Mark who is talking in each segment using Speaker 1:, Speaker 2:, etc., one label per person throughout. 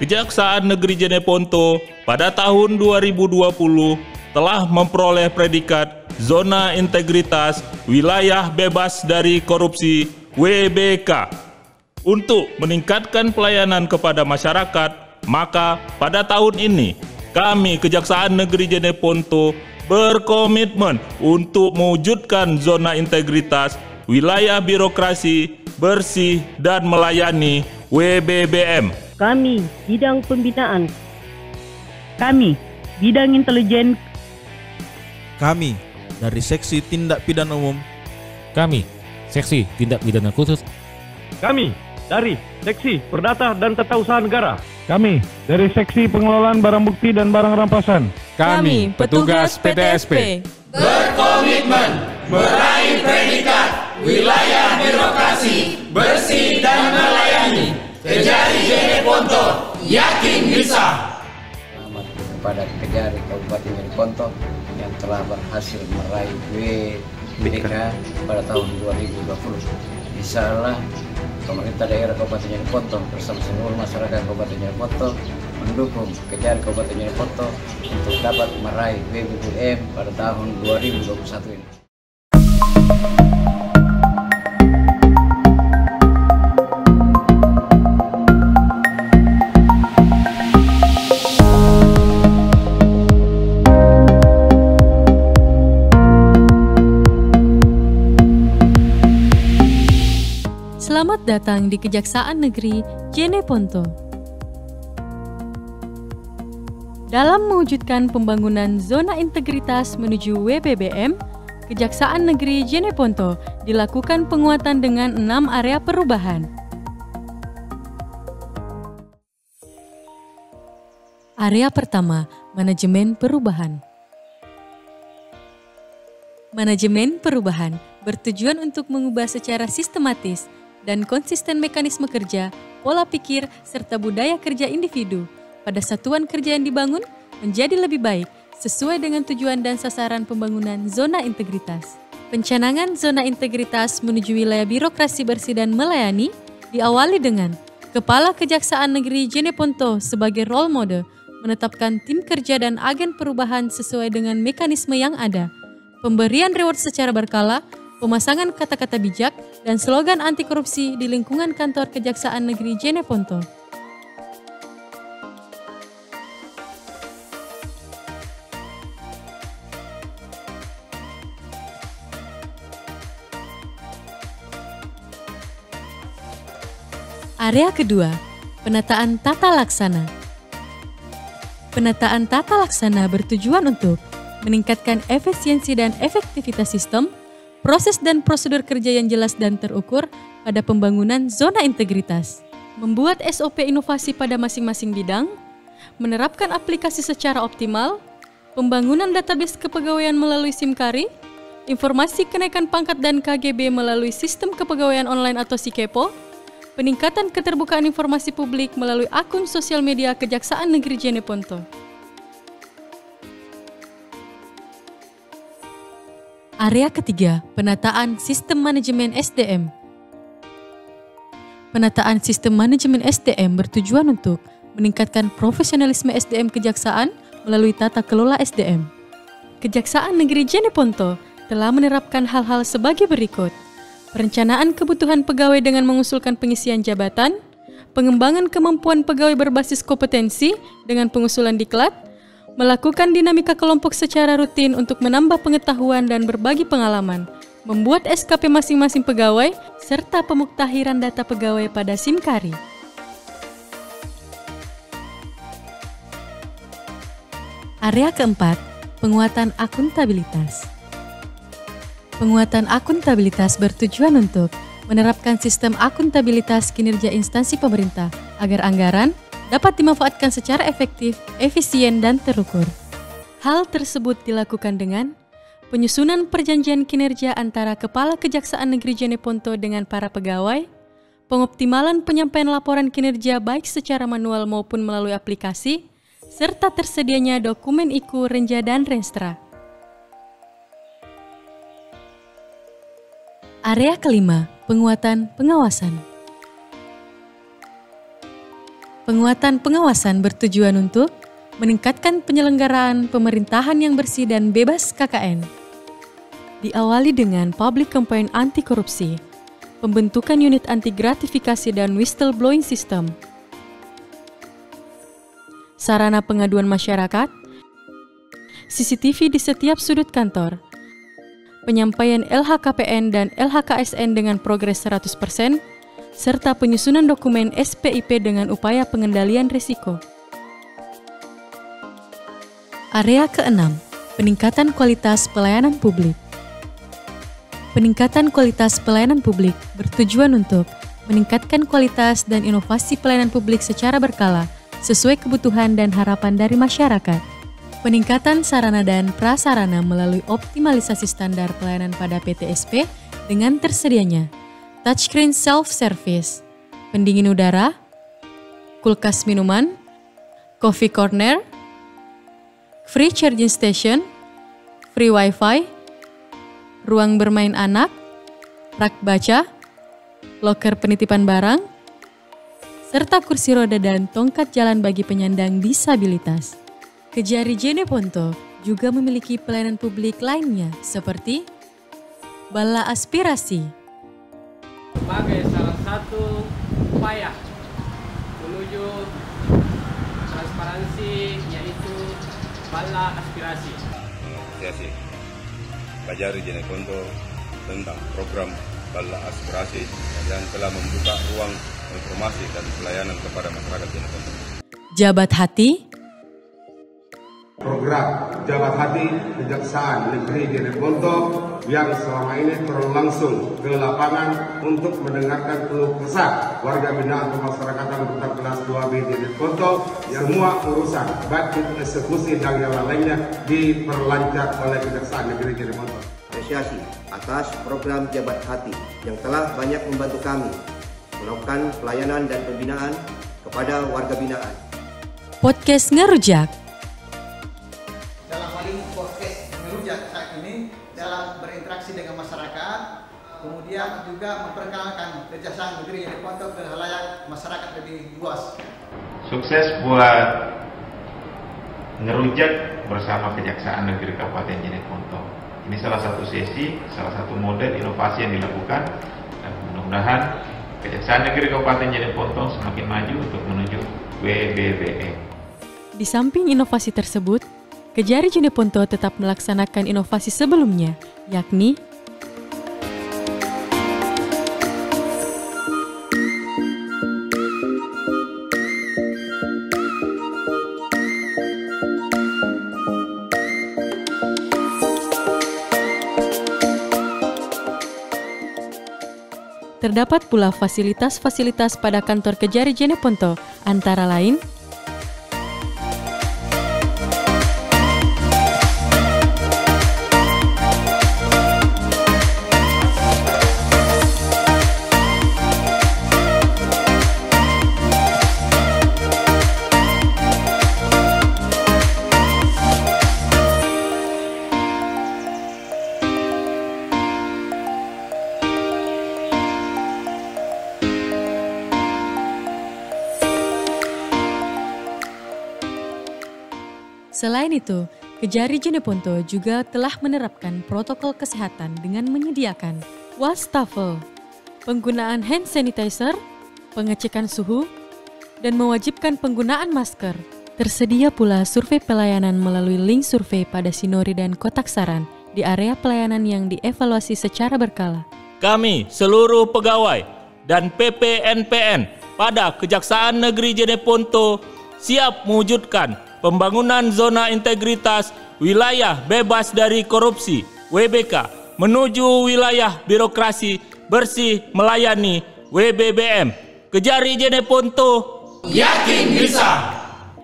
Speaker 1: Kejaksaan Negeri Jeneponto pada tahun 2020 telah memperoleh predikat Zona Integritas Wilayah Bebas dari Korupsi WBK. Untuk meningkatkan pelayanan kepada masyarakat, maka pada tahun ini kami Kejaksaan Negeri Jeneponto berkomitmen untuk mewujudkan zona integritas wilayah birokrasi bersih dan melayani WBBM.
Speaker 2: Kami bidang pembinaan. Kami bidang intelijen.
Speaker 3: Kami dari Seksi Tindak Pidana Umum.
Speaker 4: Kami Seksi Tindak Pidana Khusus.
Speaker 5: Kami dari Seksi Perdata dan Tata Usaha Negara.
Speaker 6: Kami dari Seksi Pengelolaan Barang Bukti dan Barang Rampasan.
Speaker 4: Kami petugas PTSP
Speaker 7: berkomitmen meraih predikat wilayah birokrasi bersih dan melayani. Kejari Jeneponto yakin bisa.
Speaker 8: Selamat kepada Kejari Kabupaten Jeneponto yang telah berhasil meraih WBK pada tahun 2020. Insyaallah pemerintah daerah Kabupaten Jeneponto bersama seluruh masyarakat Kabupaten Jeneponto mendukung Kejari Kabupaten Jeneponto untuk dapat meraih WBBM pada tahun 2021 ini.
Speaker 9: Selamat datang di Kejaksaan Negeri Jeneponto. Dalam mewujudkan pembangunan zona integritas menuju WBBM, Kejaksaan Negeri Jeneponto dilakukan penguatan dengan 6 area perubahan. Area pertama, manajemen perubahan. Manajemen perubahan bertujuan untuk mengubah secara sistematis dan konsisten mekanisme kerja, pola pikir, serta budaya kerja individu pada satuan kerja yang dibangun menjadi lebih baik sesuai dengan tujuan dan sasaran pembangunan zona integritas. Pencanangan zona integritas menuju wilayah birokrasi bersih dan melayani diawali dengan Kepala Kejaksaan Negeri Jeneponto sebagai role model menetapkan tim kerja dan agen perubahan sesuai dengan mekanisme yang ada, pemberian reward secara berkala, pemasangan kata-kata bijak, dan slogan anti korupsi di lingkungan kantor Kejaksaan Negeri Jeneponto. Area kedua, penataan tata laksana. Penataan tata laksana bertujuan untuk meningkatkan efisiensi dan efektivitas sistem, proses dan prosedur kerja yang jelas dan terukur pada pembangunan zona integritas, membuat SOP inovasi pada masing-masing bidang, menerapkan aplikasi secara optimal, pembangunan database kepegawaian melalui SIMKARI, informasi kenaikan pangkat dan KGB melalui sistem kepegawaian online atau SIKEPO, peningkatan keterbukaan informasi publik melalui akun sosial media Kejaksaan Negeri Jeneponto. Area ketiga, penataan sistem manajemen SDM. Penataan sistem manajemen SDM bertujuan untuk meningkatkan profesionalisme SDM Kejaksaan melalui tata kelola SDM. Kejaksaan Negeri Jeneponto telah menerapkan hal-hal sebagai berikut: perencanaan kebutuhan pegawai dengan mengusulkan pengisian jabatan, pengembangan kemampuan pegawai berbasis kompetensi dengan pengusulan diklat, melakukan dinamika kelompok secara rutin untuk menambah pengetahuan dan berbagi pengalaman, membuat SKP masing-masing pegawai, serta pemuktahiran data pegawai pada SIMKARI. Area keempat, penguatan akuntabilitas. Penguatan akuntabilitas bertujuan untuk menerapkan sistem akuntabilitas kinerja instansi pemerintah agar anggaran dapat dimanfaatkan secara efektif, efisien, dan terukur. Hal tersebut dilakukan dengan penyusunan perjanjian kinerja antara Kepala Kejaksaan Negeri Jeneponto dengan para pegawai, pengoptimalan penyampaian laporan kinerja baik secara manual maupun melalui aplikasi, serta tersedianya dokumen IKU, Renja, dan Renstra. Area kelima, penguatan pengawasan. Penguatan pengawasan bertujuan untuk meningkatkan penyelenggaraan pemerintahan yang bersih dan bebas KKN. Diawali dengan public campaign anti korupsi, pembentukan unit anti gratifikasi dan whistleblowing system, sarana pengaduan masyarakat, CCTV di setiap sudut kantor, penyampaian LHKPN dan LHKSN dengan progres 100%, serta penyusunan dokumen SPIP dengan upaya pengendalian risiko. Area ke-6, peningkatan kualitas pelayanan publik. Peningkatan kualitas pelayanan publik bertujuan untuk meningkatkan kualitas dan inovasi pelayanan publik secara berkala, sesuai kebutuhan dan harapan dari masyarakat. Peningkatan sarana dan prasarana melalui optimalisasi standar pelayanan pada PTSP dengan tersedianya touchscreen self-service, pendingin udara, kulkas minuman, coffee corner, free charging station, free wifi, ruang bermain anak, rak baca, loker penitipan barang, serta kursi roda dan tongkat jalan bagi penyandang disabilitas. Kejari Jeneponto juga memiliki pelayanan publik lainnya seperti Bala Aspirasi,
Speaker 10: sebagai salah satu upaya menuju transparansi, yaitu Bala Aspirasi.
Speaker 11: Kejari Jeneponto tentang program Bala Aspirasi yang telah membuka ruang informasi dan pelayanan kepada masyarakat Jeneponto.
Speaker 9: Jabat Hati,
Speaker 12: program Jabat Hati Kejaksaan Negeri Jeneponto yang selama ini turun langsung ke lapangan untuk mendengarkan keluh kesah warga binaan pemasyarakatan Kota Kelas 2B Jeneponto. Semua urusan baik itu eksekusi dan yang lainnya diperlancar oleh Kejaksaan Negeri Jeneponto.
Speaker 13: Apresiasi atas program Jabat Hati yang telah banyak membantu kami melakukan pelayanan dan pembinaan kepada warga binaan.
Speaker 9: Podcast Ngerujak.
Speaker 14: Dalam hal ini podcast Ngerujak saat ini dalam berinteraksi dengan masyarakat, kemudian juga memperkenalkan Kejaksaan Negeri Jeneponto ke halayak masyarakat lebih luas.
Speaker 15: Sukses buat Ngerujak bersama Kejaksaan Negeri Kabupaten Jeneponto. Ini salah satu sesi, salah satu model inovasi yang dilakukan, dan mudah-mudahan Kejaksaan Negeri Kabupaten Jeneponto semakin maju untuk menuju WBBM.
Speaker 9: Di samping inovasi tersebut, Kejari Jeneponto tetap melaksanakan inovasi sebelumnya, yakni terdapat pula fasilitas-fasilitas pada kantor Kejari Jeneponto, antara lain Selain itu, Kejari Jeneponto juga telah menerapkan protokol kesehatan dengan menyediakan wastafel, penggunaan hand sanitizer, pengecekan suhu, dan mewajibkan penggunaan masker. Tersedia pula survei pelayanan melalui link survei pada Sinori dan Kotak Saran di area pelayanan yang dievaluasi secara berkala.
Speaker 1: Kami, seluruh pegawai dan PPNPN pada Kejaksaan Negeri Jeneponto siap mewujudkan pembangunan zona integritas wilayah bebas dari korupsi WBK menuju wilayah birokrasi bersih melayani WBBM. Kejari Jeneponto
Speaker 7: yakin bisa.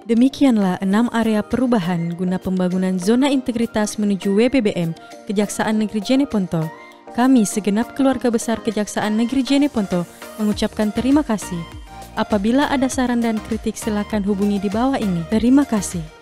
Speaker 9: Demikianlah 6 area perubahan guna pembangunan zona integritas menuju WBBM Kejaksaan Negeri Jeneponto. Kami segenap keluarga besar Kejaksaan Negeri Jeneponto mengucapkan terima kasih. Apabila ada saran dan kritik silakan hubungi di bawah ini. Terima kasih.